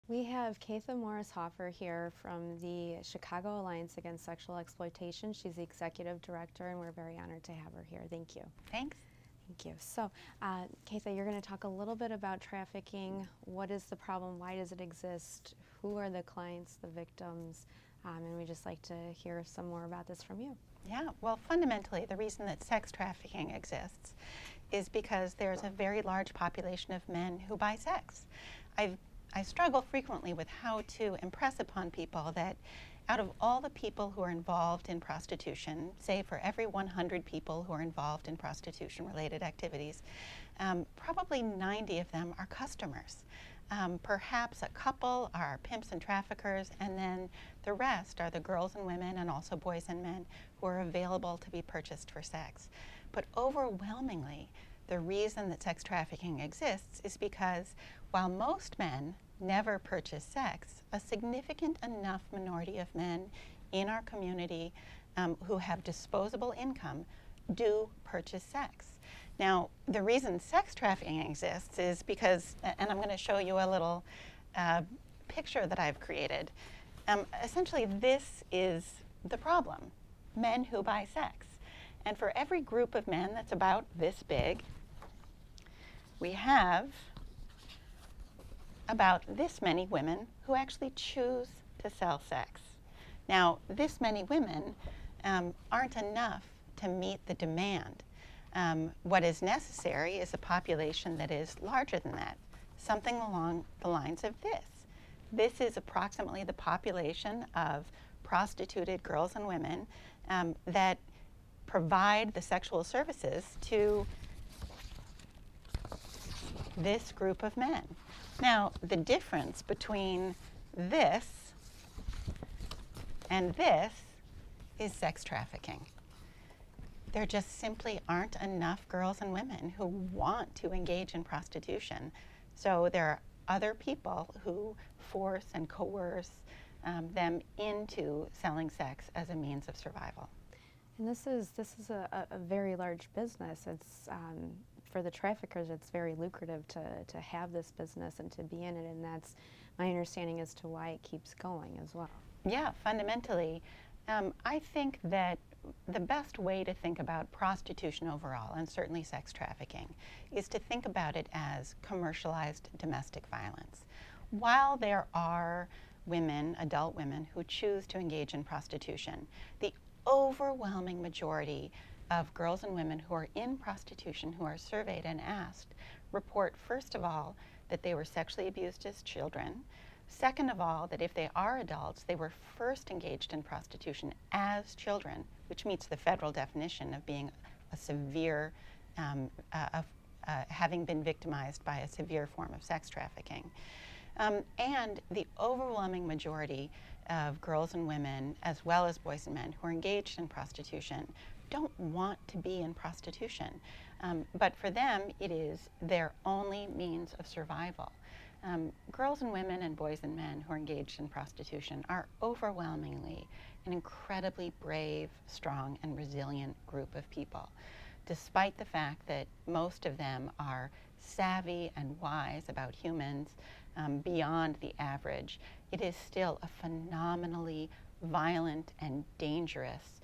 We have Kaethe Morris Hoffer here from the Chicago Alliance Against Sexual Exploitation. She's the executive director, and we're very honored to have her here. Thank you. Thanks. Thank you. So, Kaethe, you're going to talk a little bit about trafficking. What is the problem? Why does it exist? Who are the clients, the victims? And we'd just like to hear some more about this from you. Yeah, well, fundamentally, the reason that sex trafficking exists is because there's a very large population of men who buy sex. I struggle frequently with how to impress upon people that out of all the people who are involved in prostitution, say for every 100 people who are involved in prostitution-related activities, probably 90 of them are customers. Perhaps a couple are pimps and traffickers, and then the rest are the girls and women and also boys and men who are available to be purchased for sex. But overwhelmingly, the reason that sex trafficking exists is because while most men never purchase sex, a significant enough minority of men in our community who have disposable income do purchase sex. Now, the reason sex trafficking exists is because, and I'm going to show you a little picture that I've created. Essentially, this is the problem: men who buy sex. And for every group of men that's about this big, we have about this many women who actually choose to sell sex. Now, this many women aren't enough to meet the demand. What is necessary is a population that is larger than that, something along the lines of this. This is approximately the population of prostituted girls and women that provide the sexual services to this group of men. Now, the difference between this and this is sex trafficking. There just simply aren't enough girls and women who want to engage in prostitution. So there are other people who force and coerce them into selling sex as a means of survival. And this is a very large business. It's for the traffickers, it's very lucrative to have this business and to be in it, and that's my understanding as to why it keeps going as well. Yeah, fundamentally, I think that the best way to think about prostitution overall, and certainly sex trafficking, is to think about it as commercialized domestic violence. While there are women, adult women, who choose to engage in prostitution, the overwhelming majority of girls and women who are in prostitution, who are surveyed and asked, report, first of all, that they were sexually abused as children. Second of all, that if they are adults, they were first engaged in prostitution as children, which meets the federal definition of being a severe, having been victimized by a severe form of sex trafficking. And the overwhelming majority of girls and women, as well as boys and men who are engaged in prostitution, don't want to be in prostitution. But for them, it is their only means of survival. Girls and women and boys and men who are engaged in prostitution are overwhelmingly an incredibly brave, strong, and resilient group of people. Despite the fact that most of them are savvy and wise about humans beyond the average, it is still a phenomenally violent and dangerous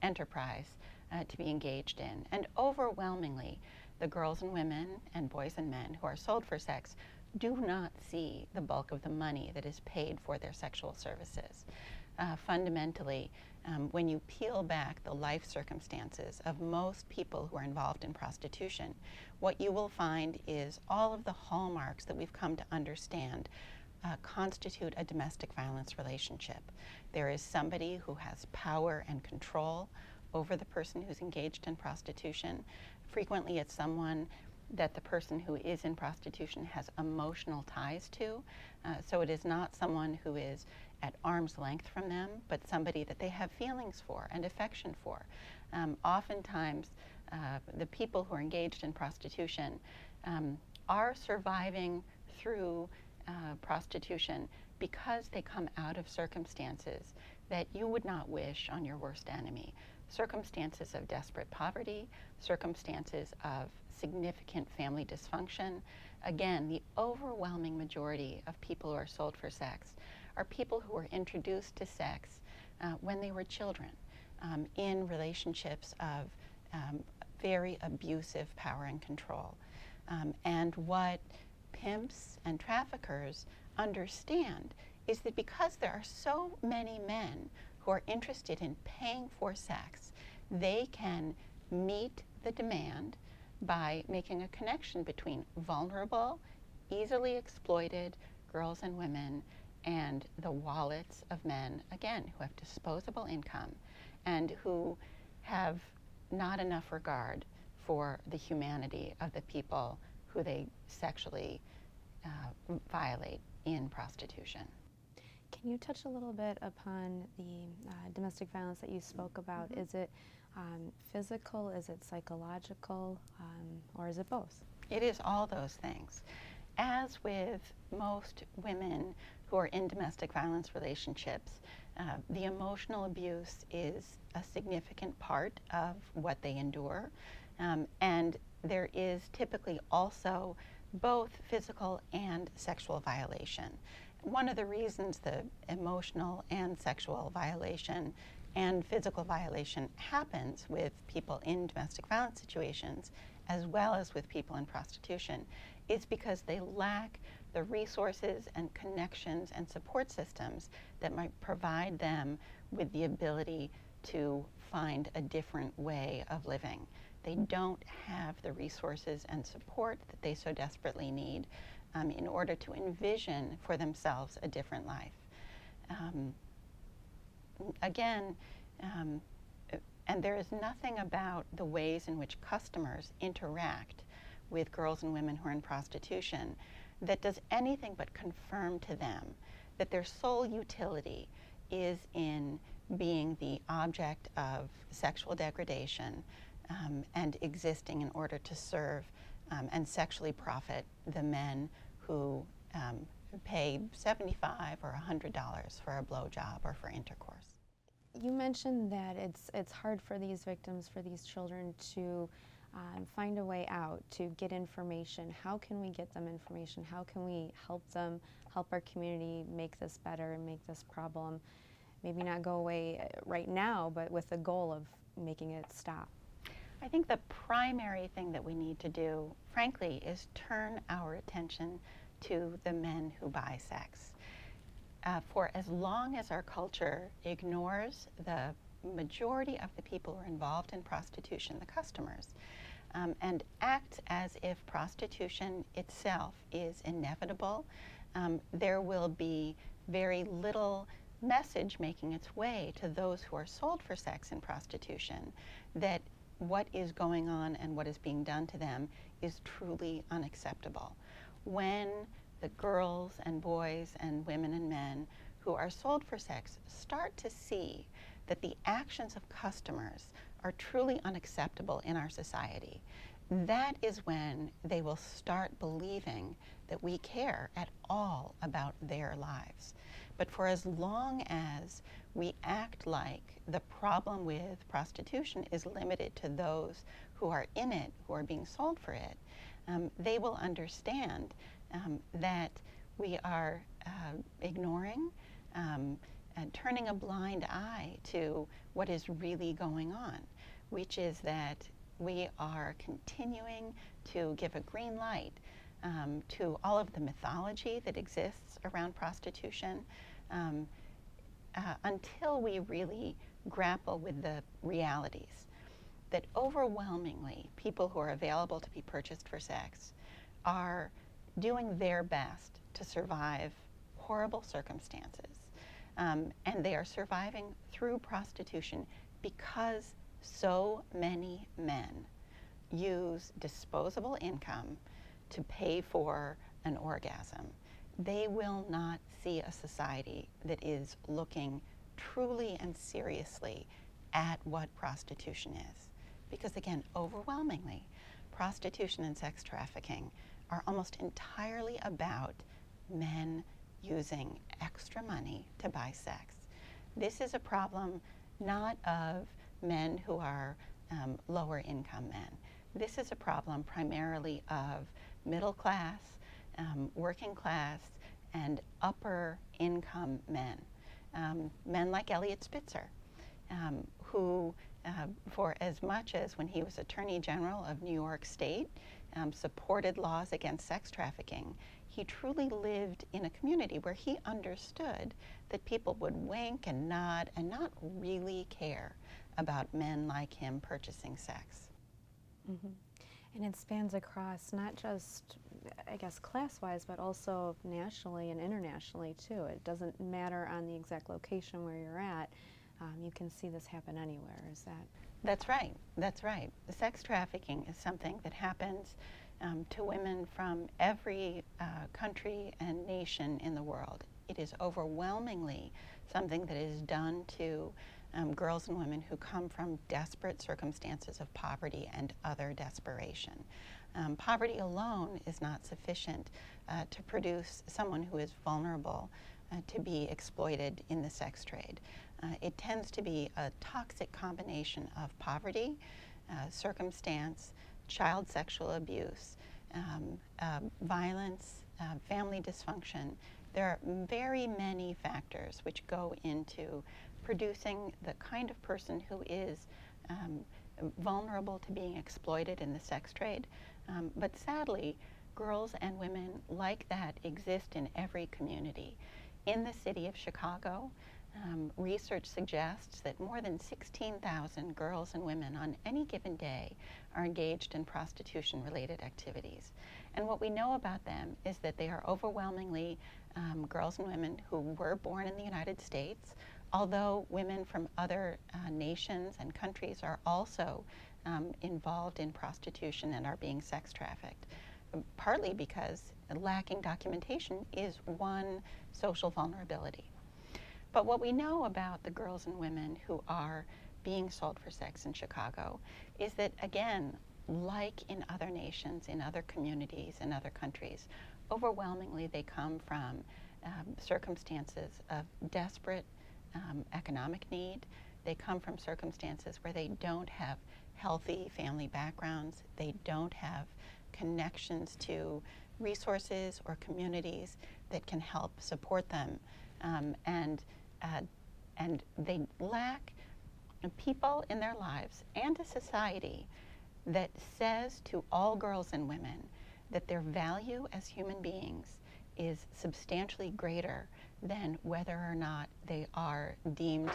enterprise to be engaged in. And overwhelmingly, the girls and women and boys and men who are sold for sex do not see the bulk of the money that is paid for their sexual services. Fundamentally, when you peel back the life circumstances of most people who are involved in prostitution, what you will find is all of the hallmarks that we've come to understand constitute a domestic violence relationship. There is somebody who has power and control over the person who's engaged in prostitution. Frequently, it's someone that the person who is in prostitution has emotional ties to. So it is not someone who is at arm's length from them, but somebody that they have feelings for and affection for. Oftentimes, the people who are engaged in prostitution are surviving through prostitution because they come out of circumstances that you would not wish on your worst enemy. Circumstances of desperate poverty, circumstances of significant family dysfunction. Again, the overwhelming majority of people who are sold for sex are people who were introduced to sex when they were children in relationships of very abusive power and control. And what pimps and traffickers understand is that because there are so many men who are interested in paying for sex, they can meet the demand by making a connection between vulnerable, easily exploited girls and women and the wallets of men, again, who have disposable income and who have not enough regard for the humanity of the people who they sexually violate in prostitution. Can you touch a little bit upon the domestic violence that you spoke about? Mm-hmm. Is it physical, is it psychological, or is it both? It is all those things. As with most women who are in domestic violence relationships, the emotional abuse is a significant part of what they endure. And there is typically also both physical and sexual violation. One of the reasons the emotional and sexual violation and physical violation happens with people in domestic violence situations as well as with people in prostitution is because they lack the resources and connections and support systems that might provide them with the ability to find a different way of living. They don't have the resources and support that they so desperately need in order to envision for themselves a different life. And there is nothing about the ways in which customers interact with girls and women who are in prostitution that does anything but confirm to them that their sole utility is in being the object of sexual degradation and existing in order to serve and sexually profit the men who pay $75 or $100 for a blowjob or for intercourse. You mentioned that it's hard for these victims, for these children to find a way out, to get information. How can we get them information? How can we help them, help our community make this better and make this problem maybe not go away right now, but with the goal of making it stop? I think the primary thing that we need to do, frankly, is turn our attention to the men who buy sex. For as long as our culture ignores the majority of the people who are involved in prostitution, the customers, and acts as if prostitution itself is inevitable, there will be very little message making its way to those who are sold for sex in prostitution that what is going on and what is being done to them is truly unacceptable. When the girls and boys and women and men who are sold for sex start to see that the actions of customers are truly unacceptable in our society, that is when they will start believing that we care at all about their lives. But for as long as we act like the problem with prostitution is limited to those who are in it, who are being sold for it, they will understand that we are ignoring and turning a blind eye to what is really going on, which is that we are continuing to give a green light to all of the mythology that exists around prostitution until we really grapple with the realities that overwhelmingly people who are available to be purchased for sex are doing their best to survive horrible circumstances. And they are surviving through prostitution because so many men use disposable income to pay for an orgasm. They will not see a society that is looking truly and seriously at what prostitution is. Because again, overwhelmingly, prostitution and sex trafficking are almost entirely about men using extra money to buy sex. This is a problem not of men who are lower income men. this is a problem primarily of middle class, working class, and upper income men. Men like Eliot Spitzer, who for as much as when he was Attorney General of New York State, supported laws against sex trafficking, he truly lived in a community where he understood that people would wink and nod and not really care about men like him purchasing sex. Mm-hmm. And it spans across not just, I guess, class-wise, but also nationally and internationally, too. It doesn't matter on the exact location where you're at. You can see this happen anywhere. Is that? That's right. That's right. Sex trafficking is something that happens to women from every country and nation in the world. It is overwhelmingly something that is done to girls and women who come from desperate circumstances of poverty and other desperation. Poverty alone is not sufficient to produce someone who is vulnerable to be exploited in the sex trade. It tends to be a toxic combination of poverty, circumstance, child sexual abuse, violence, family dysfunction. There are very many factors which go into producing the kind of person who is vulnerable to being exploited in the sex trade. But sadly, girls and women like that exist in every community. In the city of Chicago, research suggests that more than 16,000 girls and women on any given day are engaged in prostitution-related activities. And what we know about them is that they are overwhelmingly girls and women who were born in the United States, although women from other nations and countries are also involved in prostitution and are being sex trafficked, partly because lacking documentation is one social vulnerability. But what we know about the girls and women who are being sold for sex in Chicago is that, again, like in other nations, in other communities, in other countries, overwhelmingly they come from circumstances of desperate economic need. They come from circumstances where they don't have healthy family backgrounds. They don't have connections to resources or communities that can help support them. And they lack people in their lives and a society that says to all girls and women that their value as human beings is substantially greater than whether or not they are deemed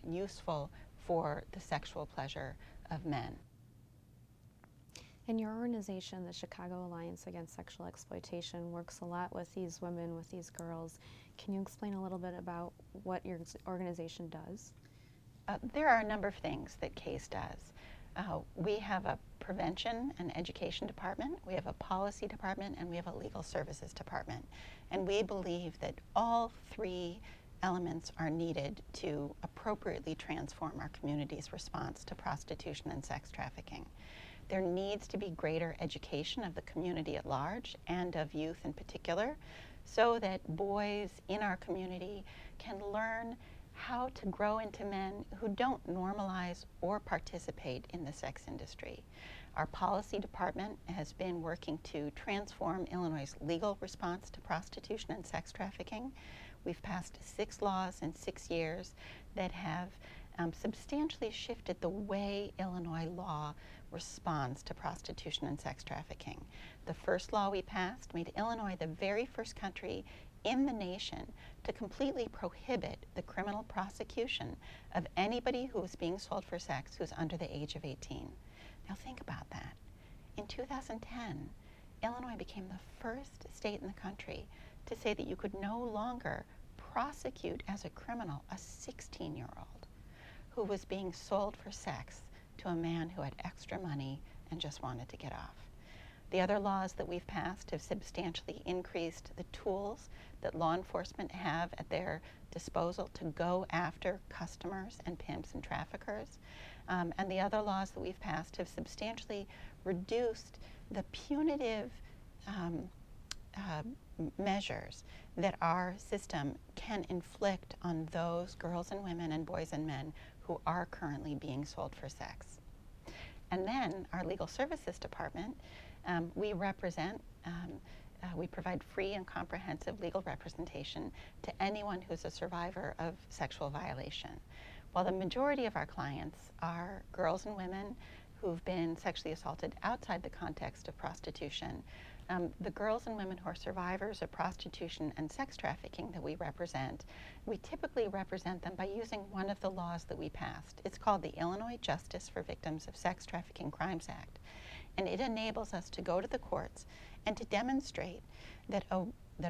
useful for the sexual pleasure of men. And your organization, the Chicago Alliance Against Sexual Exploitation, works a lot with these women, with these girls. Can you explain a little bit about what your organization does? There are a number of things that CAASE does. We have a prevention and education department, we have a policy department, and we have a legal services department. And we believe that all three elements are needed to appropriately transform our community's response to prostitution and sex trafficking. There needs to be greater education of the community at large and of youth in particular, so that boys in our community can learn how to grow into men who don't normalize or participate in the sex industry. Our policy department has been working to transform Illinois' legal response to prostitution and sex trafficking. We've passed 6 laws in 6 years that have substantially shifted the way Illinois law responds to prostitution and sex trafficking. The first law we passed made Illinois the very first country in the nation to completely prohibit the criminal prosecution of anybody who was being sold for sex who's under the age of 18. Now think about that. In 2010, Illinois became the first state in the country to say that you could no longer prosecute as a criminal a 16-year-old who was being sold for sex to a man who had extra money and just wanted to get off. The other laws that we've passed have substantially increased the tools that law enforcement have at their disposal to go after customers and pimps and traffickers. And the other laws that we've passed have substantially reduced the punitive measures that our system can inflict on those girls and women and boys and men who are currently being sold for sex. And then our legal services department, we represent, we provide free and comprehensive legal representation to anyone who's a survivor of sexual violation. While the majority of our clients are girls and women who've been sexually assaulted outside the context of prostitution, the girls and women who are survivors of prostitution and sex trafficking that we represent, we typically represent them by using one of the laws that we passed. It's called the Illinois Justice for Victims of Sex Trafficking Crimes Act. And it enables us to go to the courts and to demonstrate that a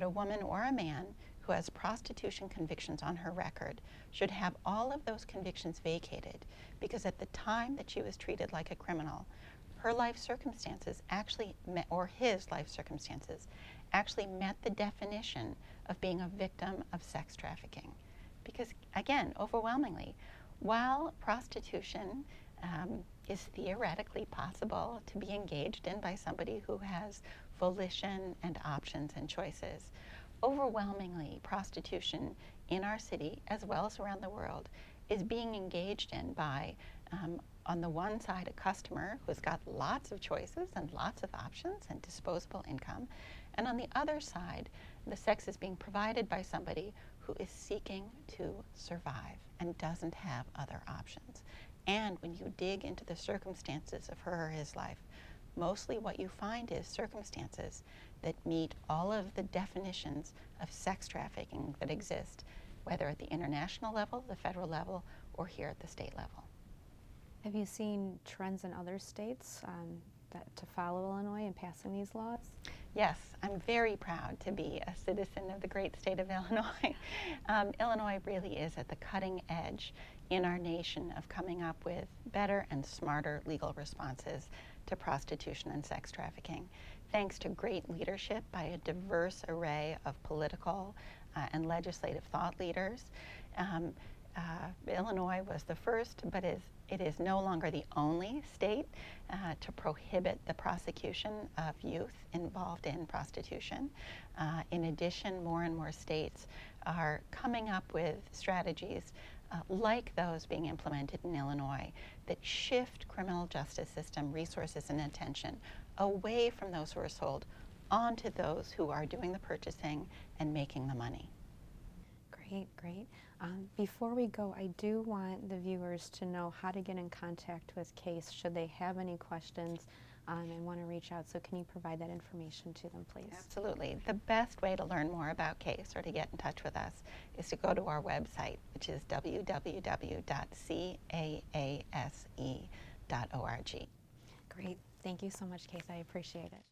woman or a man who has prostitution convictions on her record should have all of those convictions vacated, because at the time that she was treated like a criminal, her life circumstances actually met, or his life circumstances actually met the definition of being a victim of sex trafficking. Because again, overwhelmingly, while prostitution is theoretically possible to be engaged in by somebody who has volition and options and choices, overwhelmingly prostitution in our city, as well as around the world, is being engaged in by, on the one side, a customer who's got lots of choices and lots of options and disposable income, and on the other side, the sex is being provided by somebody who is seeking to survive and doesn't have other options. And when you dig into the circumstances of her or his life, mostly what you find is circumstances that meet all of the definitions of sex trafficking that exist, whether at the international level, the federal level, or here at the state level. Have you seen trends in other states to follow Illinois in passing these laws? Yes, I'm very proud to be a citizen of the great state of Illinois. Illinois really is at the cutting edge in our nation of coming up with better and smarter legal responses to prostitution and sex trafficking, thanks to great leadership by a diverse array of political and legislative thought leaders. Illinois was the first, but it is no longer the only state to prohibit the prosecution of youth involved in prostitution. In addition, more and more states are coming up with strategies like those being implemented in Illinois that shift criminal justice system resources and attention away from those who are sold onto those who are doing the purchasing and making the money. Great, great. Before we go, I do want the viewers to know how to get in contact with CAASE should they have any questions and want to reach out. So can you provide that information to them, please? Absolutely. The best way to learn more about CAASE or to get in touch with us is to go to our website, which is www.caase.org. Great. Thank you so much, CAASE. I appreciate it.